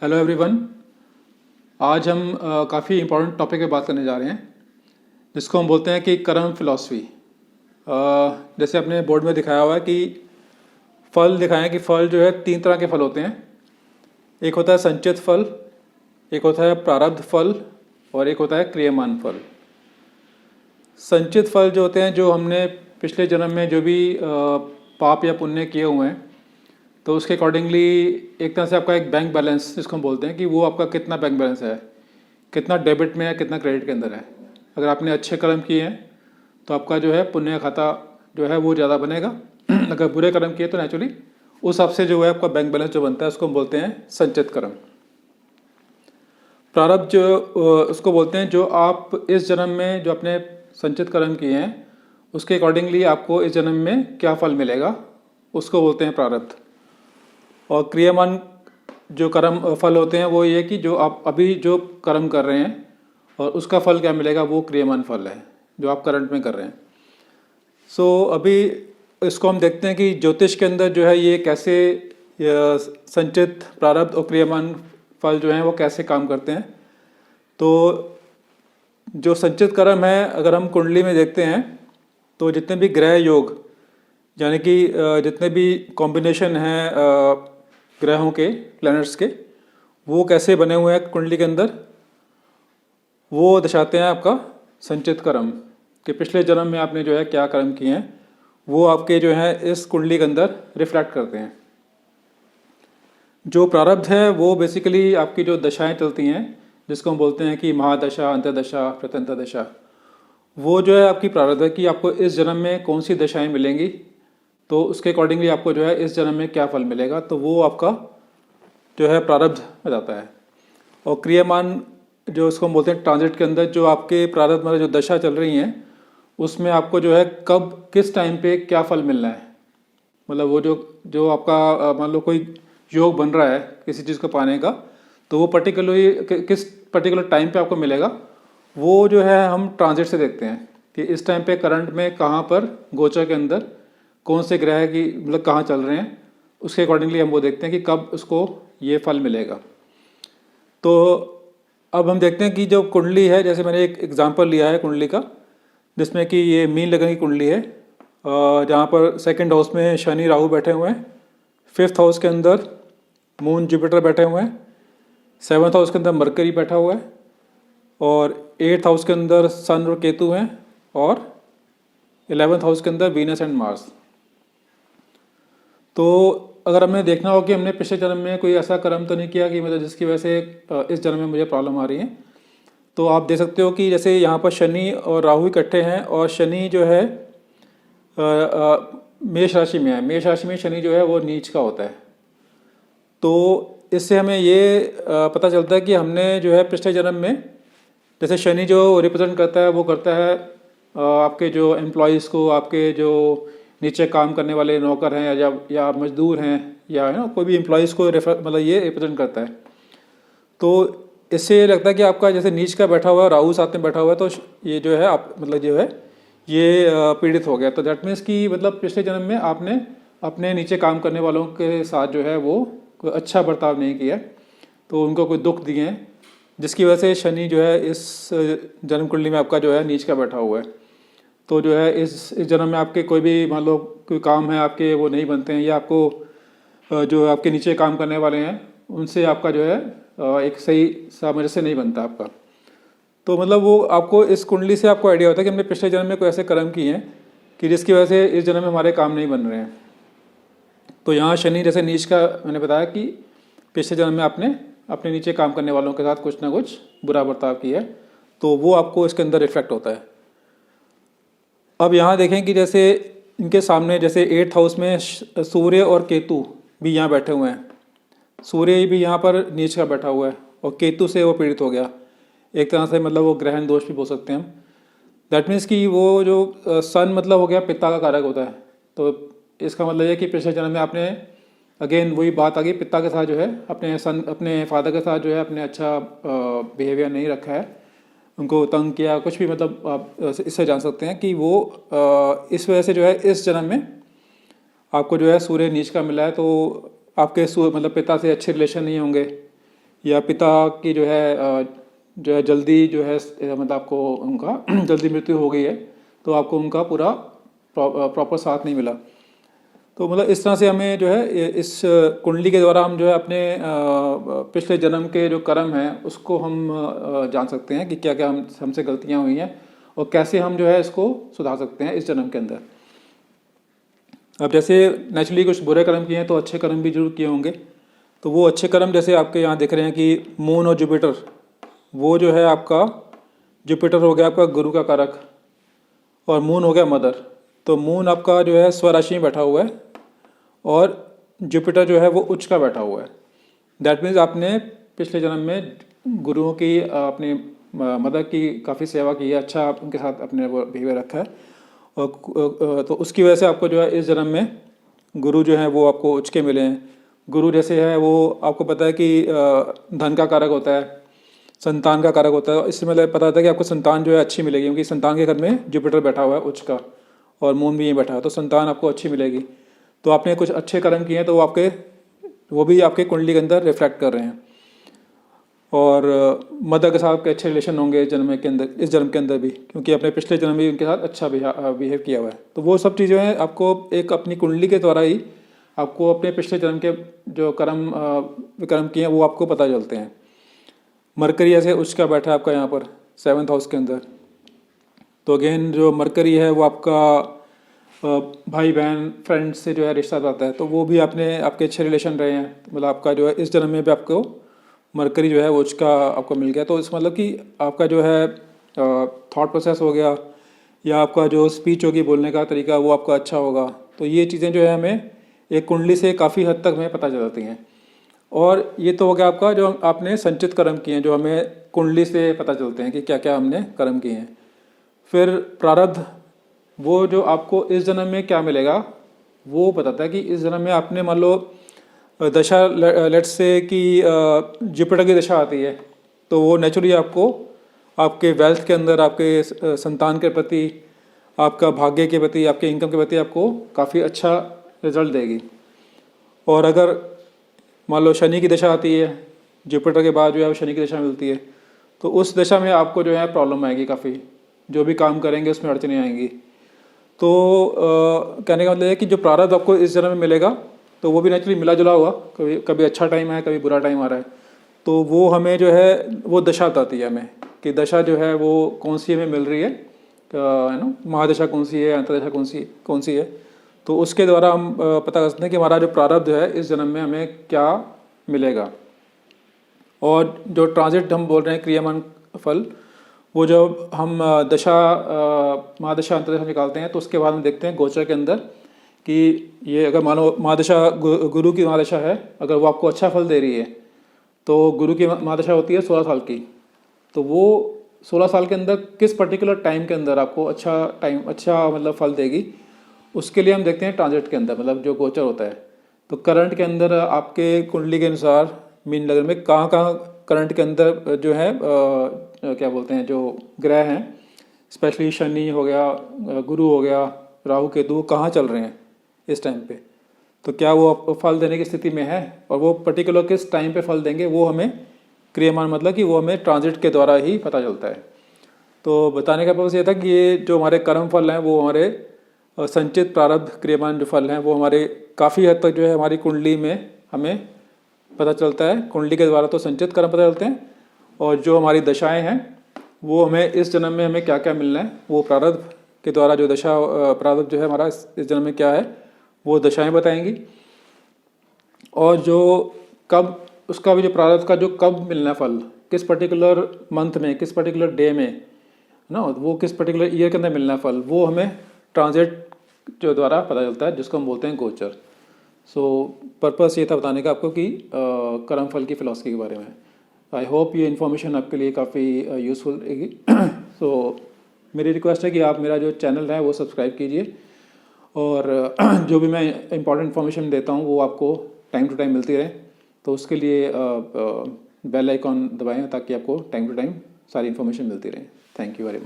Hello everyone. आज हम काफ़ी इम्पोर्टेंट टॉपिक पे बात करने जा रहे हैं जिसको हम बोलते हैं कि कर्म फिलॉसफी। जैसे अपने बोर्ड में दिखाया हुआ है कि फल दिखाएं कि फल जो है तीन तरह के फल होते हैं। एक होता है संचित फल, एक होता है प्रारब्ध फल और एक होता है क्रियमान फल। संचित फल जो होते हैं, जो हमने पिछले जन्म में जो भी पाप या पुण्य किए हुए हैं, तो उसके अकॉर्डिंगली एक तरह से आपका एक बैंक बैलेंस जिसको हम बोलते हैं कि वो आपका कितना बैंक बैलेंस है, कितना डेबिट में है, कितना क्रेडिट के अंदर है। अगर आपने अच्छे कर्म किए हैं तो आपका जो है पुण्य खाता जो है वो ज़्यादा बनेगा। अगर बुरे कर्म किए तो नेचुरली उस हिसाब से जो है आपका बैंक बैलेंस जो बनता है उसको हम बोलते हैं संचित कर्म। प्रारब्ध जो उसको बोलते हैं जो आप इस जन्म में जो अपने संचित कर्म किए हैं उसके अकॉर्डिंगली आपको इस जन्म में क्या फल मिलेगा, उसको बोलते हैं प्रारब्ध। और क्रियामान जो कर्म फल होते हैं वो ये कि जो आप अभी जो कर्म कर रहे हैं और उसका फल क्या मिलेगा, वो क्रियामान फल है जो आप करंट में कर रहे हैं। अभी इसको हम देखते हैं कि ज्योतिष के अंदर जो है ये कैसे संचित प्रारब्ध और क्रियामान फल जो हैं वो कैसे काम करते हैं। तो जो संचित कर्म है, अगर हम कुंडली में देखते हैं तो जितने भी ग्रह योग यानी कि जितने भी कॉम्बिनेशन हैं ग्रहों के, प्लैनेट्स के, वो कैसे बने हुए हैं कुंडली के अंदर, वो दर्शाते हैं आपका संचित कर्म कि पिछले जन्म में आपने जो है क्या कर्म किए हैं, वो आपके जो है इस कुंडली के अंदर रिफ्लेक्ट करते हैं। जो प्रारब्ध है वो बेसिकली आपकी जो दशाएं चलती हैं जिसको हम बोलते हैं कि महादशा, अंतर्दशा, प्रत्यंतर दशा, वो जो है आपकी प्रारब्ध है कि आपको इस जन्म में कौन सी दशाएं मिलेंगी, तो उसके अकॉर्डिंगली आपको जो है इस जन्म में क्या फल मिलेगा, तो वो आपका जो है प्रारब्ध में जाता है। और क्रियामान जो उसको हम बोलते हैं ट्रांजिट के अंदर जो आपके प्रारब्ध में जो दशा चल रही हैं उसमें आपको जो है कब किस टाइम पे क्या फल मिलना है, मतलब वो जो जो आपका मान लो कोई योग बन रहा है किसी चीज़ को पाने का, तो वो पर्टिकुलरली किस पर्टिकुलर टाइम पे आपको मिलेगा, वो जो है हम ट्रांजिट से देखते हैं कि इस टाइम पे करंट में कहाँ पर गोचर के अंदर कौन से ग्रह की मतलब कहाँ चल रहे हैं, उसके अकॉर्डिंगली हम वो देखते हैं कि कब उसको ये फल मिलेगा। तो अब हम देखते हैं कि जो कुंडली है, जैसे मैंने एक एग्जांपल लिया है कुंडली का जिसमें कि ये मीन लगन की कुंडली है, जहाँ पर सेकंड हाउस में शनि राहु बैठे हुए हैं, फिफ्थ हाउस के अंदर मून जुपिटर बैठे हुए हैं, सेवन्थ हाउस के अंदर मरकरी बैठा हुआ है और एट्थ हाउस के अंदर सन और केतु हैं और 11th हाउस के अंदर वीनस एंड मार्स। तो अगर हमें देखना हो कि हमने पिछले जन्म में कोई ऐसा कर्म तो नहीं किया कि मतलब जिसकी वजह से इस जन्म में मुझे प्रॉब्लम आ रही है, तो आप देख सकते हो कि जैसे यहाँ पर शनि और राहु इकट्ठे हैं और शनि जो है मेष राशि में है। मेष राशि में शनि जो है वो नीच का होता है। तो इससे हमें ये पता चलता है कि हमने जो है पिछले जन्म में, जैसे शनि जो रिप्रेजेंट करता है वो करता है आपके जो एम्प्लॉयज़ को, आपके जो नीचे काम करने वाले नौकर हैं या मजदूर हैं या है ना कोई भी एम्प्लॉयज़ को मतलब ये रिप्रेजेंट करता है। तो इससे ये लगता है कि आपका जैसे नीच का बैठा हुआ है, राहु साथ में बैठा हुआ है, तो ये जो है आप मतलब जो है ये पीड़ित हो गया। तो दैट मीन्स कि मतलब पिछले जन्म में आपने अपने नीचे काम करने वालों के साथ जो है वो कोई अच्छा बर्ताव नहीं किया, तो उनको कोई दुख दिए हैं, जिसकी वजह से शनि जो है इस जन्म कुंडली में आपका जो है नीच का बैठा हुआ है। तो जो है इस जन्म में आपके कोई भी मान लो कोई काम है आपके वो नहीं बनते हैं, या आपको जो आपके नीचे काम करने वाले हैं उनसे आपका जो है एक सही सामंजस्य नहीं बनता आपका। तो मतलब वो आपको इस कुंडली से आपको आइडिया होता है कि हमने पिछले जन्म में कोई ऐसे कर्म किए हैं कि जिसकी वजह से इस जन्म में हमारे काम नहीं बन रहे हैं। तो यहाँ शनि जैसे नीच का मैंने बताया कि पिछले जन्म में आपने अपने नीचे काम करने वालों के साथ कुछ ना कुछ बुरा बर्ताव किया है, तो वो आपको इसके अंदर रिफ्लेक्ट होता है। अब यहाँ देखें कि जैसे इनके सामने जैसे एट्थ हाउस में सूर्य और केतु भी यहाँ बैठे हुए हैं। सूर्य भी यहाँ पर नीच का बैठा हुआ है और केतु से वो पीड़ित हो गया। एक तरह से मतलब वो ग्रहण दोष भी बोल सकते हैं हम। दैट मीन्स कि वो जो सन मतलब हो गया पिता का कारक होता है। तो इसका मतलब ये कि पिछले जन्म में आपने अगेन वही बात आ गई, पिता के साथ जो है अपने फादर के साथ जो है आपने अच्छा बिहेवियर नहीं रखा है, उनको तंग किया, कुछ भी, मतलब आप इससे जान सकते हैं कि वो इस वजह से जो है इस जन्म में आपको जो है सूर्य नीच का मिला है। तो आपके मतलब पिता से अच्छे रिलेशन नहीं होंगे, या पिता की जो है जल्दी जो है मतलब आपको उनका जल्दी मृत्यु हो गई है, तो आपको उनका पूरा प्रॉपर साथ नहीं मिला। तो मतलब इस तरह से हमें जो है इस कुंडली के द्वारा हम जो है अपने पिछले जन्म के जो कर्म हैं उसको हम जान सकते हैं कि क्या क्या हमसे गलतियां हुई हैं और कैसे हम जो है इसको सुधार सकते हैं इस जन्म के अंदर। अब जैसे नेचुरली कुछ बुरे कर्म किए हैं तो अच्छे कर्म भी जरूर किए होंगे। तो वो अच्छे कर्म जैसे आपके यहाँ दिख रहे हैं कि मून और जुपिटर, वो जो है आपका जुपिटर हो गया आपका गुरु का कारक और मून हो गया मदर। तो मून आपका जो है स्वराशि में बैठा हुआ है और जुपिटर जो है वो उच्च का बैठा हुआ है। दैट मीन्स आपने पिछले जन्म में गुरुओं की अपनी मदर की काफ़ी सेवा की है, अच्छा उनके साथ अपने वो बिहेवियर रखा है और तो उसकी वजह से आपको जो है इस जन्म में गुरु जो है वो आपको उच्च के मिले हैं। गुरु जैसे है वो आपको पता है कि धन का कारक होता है, संतान का कारक होता है। इससे मतलब पता होता है कि आपको संतान जो है अच्छी मिलेगी, क्योंकि संतान के घर में जुपिटर बैठा हुआ है उच्च का और मून भी यहीं बैठा है, तो संतान आपको अच्छी मिलेगी। तो आपने कुछ अच्छे कर्म किए हैं तो वो भी आपके कुंडली के अंदर रिफ्लेक्ट कर रहे हैं। और मदर के साथ आपके अच्छे रिलेशन होंगे इस जन्म के अंदर भी, क्योंकि अपने पिछले जन्म में उनके साथ अच्छा बिहेव किया हुआ है। तो वो सब चीज़ें हैं आपको एक अपनी कुंडली के द्वारा ही आपको अपने पिछले जन्म के जो विकर्म किए हैं वो आपको पता चलते हैं। मरकरी ऐसे उसका बैठा है आपका यहाँ पर 7th हाउस के अंदर। तो अगेन जो मरकरी है वो आपका भाई बहन फ्रेंड से जो है रिश्ता आता है, तो वो भी आपके अच्छे रिलेशन रहे हैं। मतलब आपका जो है इस जन्म में भी आपको मरकरी जो है वो उसका आपको मिल गया। तो इस मतलब कि आपका जो है थॉट प्रोसेस हो गया या आपका जो स्पीच होगी, बोलने का तरीका, वो आपका अच्छा होगा। तो ये चीज़ें जो है हमें एक कुंडली से काफ़ी हद तक हमें पता चल जाती हैं। और ये तो हो गया आपका जो आपने संचित कर्म किए हैं, जो हमें कुंडली से पता चलते हैं कि क्या क्या हमने कर्म किए हैं। फिर प्रारब्ध, वो जो आपको इस जन्म में क्या मिलेगा वो बताता है कि इस जन्म में आपने मान लो दशा लेट्स से कि जुपिटर की दशा आती है, तो वो नेचुरली आपको आपके वेल्थ के अंदर, आपके संतान के प्रति, आपका भाग्य के प्रति, आपके इनकम के प्रति आपको काफ़ी अच्छा रिजल्ट देगी। और अगर मान लो शनि की दशा आती है, जुपिटर के बाद जो है शनि की दशा मिलती है, तो उस दशा में आपको जो है प्रॉब्लम आएगी काफ़ी, जो भी काम करेंगे उसमें अड़चनें आएंगी। तो कहने का मतलब है कि जो प्रारब्ध आपको इस जन्म में मिलेगा तो वो भी नेचुरली मिला जुला हुआ, कभी अच्छा टाइम है, कभी बुरा टाइम आ रहा है। तो वो हमें जो है वो दशा बताती है हमें कि दशा जो है वो कौन सी हमें मिल रही है ना, महादशा कौन सी है, अंतर्दशा कौन सी है। तो उसके द्वारा हम पता कर सकते हैं कि हमारा जो प्रारब्ध है इस जन्म में हमें क्या मिलेगा। और जो ट्रांजिट हम बोल रहे हैं क्रियामान फल, वो जब हम दशा महादशा अंतर्दशा निकालते हैं तो उसके बाद हम देखते हैं गोचर के अंदर कि ये अगर मानो महादशा गुरु की महादशा है, अगर वो आपको अच्छा फल दे रही है, तो गुरु की महादशा होती है 16 साल की। तो वो 16 साल के अंदर किस पर्टिकुलर टाइम के अंदर आपको अच्छा मतलब फल देगी, उसके लिए हम देखते हैं ट्रांजिट के अंदर, मतलब जो गोचर होता है। तो करंट के अंदर आपके कुंडली के अनुसार मीन लगन में कहाँ करंट के अंदर जो है क्या बोलते हैं जो ग्रह हैं, स्पेशली शनि हो गया, गुरु हो गया, राहु केतु, कहाँ चल रहे हैं इस टाइम पे, तो क्या वो फल देने की स्थिति में है, और वो पर्टिकुलर किस टाइम पे फल देंगे वो हमें क्रियमान मतलब कि वो हमें ट्रांजिट के द्वारा ही पता चलता है। तो बताने का पर्पस ये था कि ये जो हमारे कर्म फल हैं वो हमारे संचित प्रारब्ध क्रियमान जो फल हैं वो हमारे काफ़ी हद तक जो है हमारी कुंडली में हमें पता चलता है। कुंडली के द्वारा तो संचित कर्म पता चलते हैं, और जो हमारी दशाएं हैं वो हमें इस जन्म में हमें क्या क्या मिलना है वो प्रारब्ध के द्वारा जो दशा प्रारब्ध जो है हमारा इस जन्म में क्या है वो दशाएं बताएंगी। और जो कब उसका भी जो प्रारब्ध का जो कब मिलना है फल, किस पर्टिकुलर मंथ में, किस पर्टिकुलर डे में ना, वो किस पर्टिकुलर ईयर के अंदर मिलना है फल, वो हमें ट्रांजिट जो द्वारा पता चलता है, जिसको हम बोलते हैं गोचर। सो पर्पस ये था बताने का आपको कि कर्म फल की फिलॉसफी के बारे में। आई होप ये इन्फॉर्मेशन आपके लिए काफ़ी यूज़फुल रहेगी। सो मेरी रिक्वेस्ट है कि आप मेरा जो चैनल है वो सब्सक्राइब कीजिए, और जो भी मैं इंपॉर्टेंट इन्फॉर्मेशन देता हूँ वो आपको टाइम टू टाइम मिलती रहे। तो उसके लिए बेल आइकॉन दबाएं ताकि आपको टाइम टू टाइम सारी इन्फॉर्मेशन मिलती रहे। Thank you very much.